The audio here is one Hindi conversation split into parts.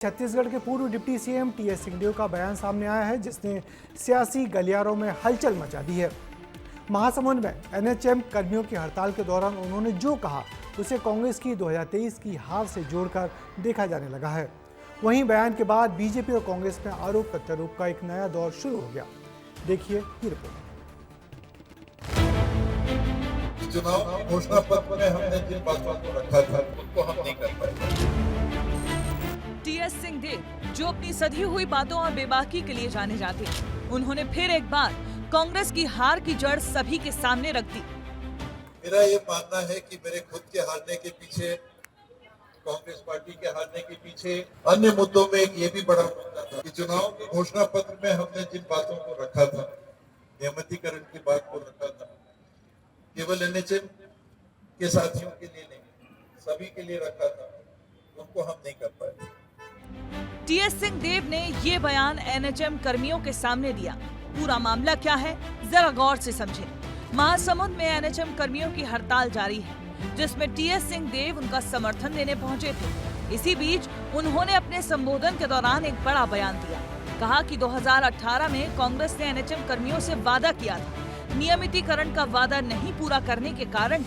छत्तीसगढ़ के पूर्व डिप्टी सीएम टीएस सिंहदेव का बयान सामने आया है जिसने सियासी गलियारों में हलचल मचा दी है। महासमुंद में एनएचएम कर्मियों की हड़ताल के दौरान उन्होंने जो कहा उसे कांग्रेस की 2023 की हार से जोड़कर देखा जाने लगा है। वहीं बयान के बाद बीजेपी और कांग्रेस में आरोप प्रत्यारोप का एक नया दौर शुरू हो गया। देखिए ये रिपोर्ट। चुनाव घोषणा पत्र में हमने जिन बातों को रखा था उनको हम नहीं कर पाए। टीएस सिंहदेव जो अपनी सधी हुई बातों और बेबाकी के लिए जाने जाते हैं, उन्होंने फिर एक बार कांग्रेस की हार की जड़ सभी के सामने रख दी। मेरा ये मानना है कि मेरे खुद के हारने के पीछे, कांग्रेस पार्टी के हारने के पीछे अन्य मुद्दों में ये भी बड़ा मुद्दा था कि चुनाव के घोषणा पत्र में हमने जिन बातों को रखा था, नियमितीकरण की बात को रखा था, केवल एनएचएम के साथियों के लिए नहीं, सभी के लिए रखा था, उनको हम नहीं कर पाए। टीएस सिंहदेव ने ये बयान एनएचएम कर्मियों के सामने दिया। पूरा मामला क्या है, जरा गौर से समझें। महासमुंद में एनएचएम कर्मियों की हड़ताल जारी है, जिसमें टीएस सिंहदेव उनका समर्थन देने पहुंचे थे। इसी बीच उन्होंने अपने संबोधन के दौरान एक बड़ा बयान दिया। कहा कि 2018 में कांग्रेस ने एनएचएम कर्मियों से वादा किया था। नियमितीकरण का वादा नहीं पूरा करने के कारण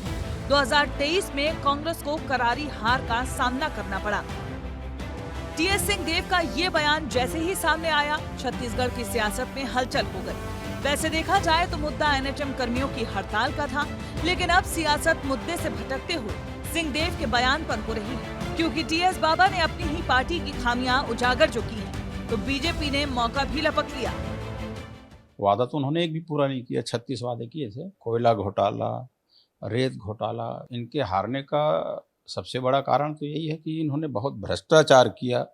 2023 में कांग्रेस को करारी हार का सामना करना पड़ा। टीएस सिंहदेव का ये बयान जैसे ही सामने आया, छत्तीसगढ़ की सियासत में हलचल हो गई। वैसे देखा जाए तो मुद्दा एनएचएम कर्मियों की हड़ताल का था, लेकिन अब सियासत मुद्दे से भटकते हुए सिंहदेव के बयान पर हो रही है, क्योंकि टीएस बाबा ने अपनी ही पार्टी की खामियां उजागर जो की हैं, तो बीजेपी ने मौका भी लपक लिया। वादा तो उन्होंने एक भी पूरा नहीं किया। 36 वादे किए थे। कोयला घोटाला, रेत घोटाला, इनके हारने का सबसे बड़ा कारण तो यही है कि इन्होंने बहुत भ्रष्टाचार किया।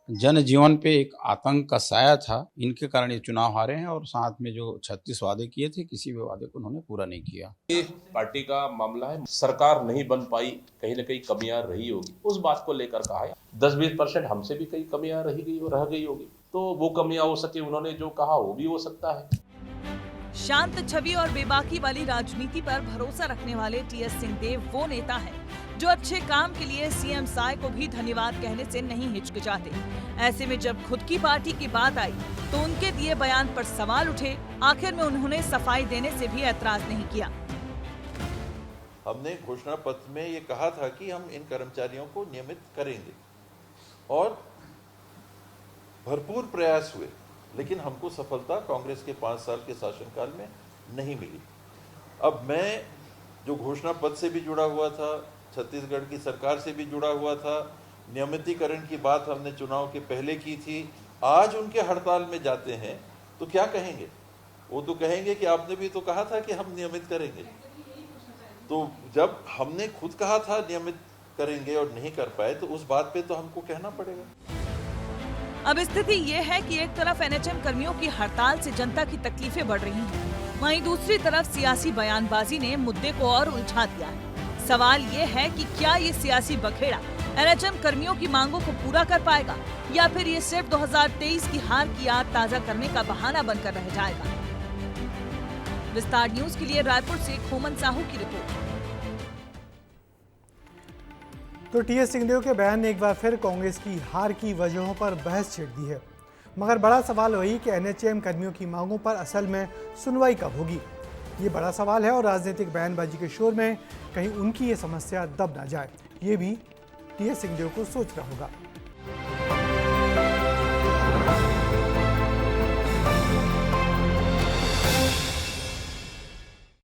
जनजीवन पे एक आतंक का साया था। इनके कारण ये चुनाव हारे हैं और साथ में जो 36 वादे किए थे, किसी भी वादे को उन्होंने पूरा नहीं किया। ये पार्टी का मामला है। सरकार नहीं बन पाई, कहीं ना कहीं कमियां रही होगी, उस बात को लेकर कहा है। 10-20% हमसे भी कई कमियां रह गई होगी, तो वो कमियां हो सके, उन्होंने जो कहा वो भी हो सकता है। शांत छवि और बेबाकी वाली राजनीति पर भरोसा रखने वाले टीएस सिंहदेव वो नेता हैं जो अच्छे काम के लिए सीएम साय को भी धन्यवाद कहने से नहीं हिचकिचाते। ऐसे में जब खुद की पार्टी की बात आई तो उनके दिए बयान पर सवाल उठे। आखिर में उन्होंने सफाई देने से भी ऐतराज नहीं किया। हमने घोषणा पत्र में ये कहा था कि हम इन कर्मचारियों को नियमित करेंगे और भरपूर प्रयास हुए, लेकिन हमको सफलता कांग्रेस के 5 साल के शासनकाल में नहीं मिली। अब मैं जो घोषणा पत्र से भी जुड़ा हुआ था, छत्तीसगढ़ की सरकार से भी जुड़ा हुआ था, नियमितीकरण की बात हमने चुनाव के पहले की थी, आज उनके हड़ताल में जाते हैं तो क्या कहेंगे? वो तो कहेंगे कि आपने भी तो कहा था कि हम नियमित करेंगे। तो जब हमने खुद कहा था नियमित करेंगे और नहीं कर पाए, तो उस बात पे तो हमको कहना पड़ेगा। अब स्थिति ये है कि एक तरफ एनएचएम कर्मियों की हड़ताल से जनता की तकलीफें बढ़ रही हैं, वहीं दूसरी तरफ सियासी बयानबाजी ने मुद्दे को और उलझा दिया है। सवाल ये है कि क्या ये सियासी बखेड़ा एनएचएम कर्मियों की मांगों को पूरा कर पाएगा या फिर ये सिर्फ 2023 की हार की याद ताजा करने का बहाना बनकर रह जाएगा। विस्तार न्यूज के लिए रायपुर से खोमन साहू की रिपोर्ट। तो टीएस सिंहदेव के बयान ने एक बार फिर कांग्रेस की हार की वजहों पर बहस छिड़ दी है, मगर बड़ा सवाल वही कि एनएचएम कर्मियों की मांगों पर असल में सुनवाई कब होगी, ये बड़ा सवाल है। और राजनीतिक बयानबाजी के शोर में कहीं उनकी ये समस्या दब ना जाए, ये भी टीएस सिंहदेव को सोचना होगा।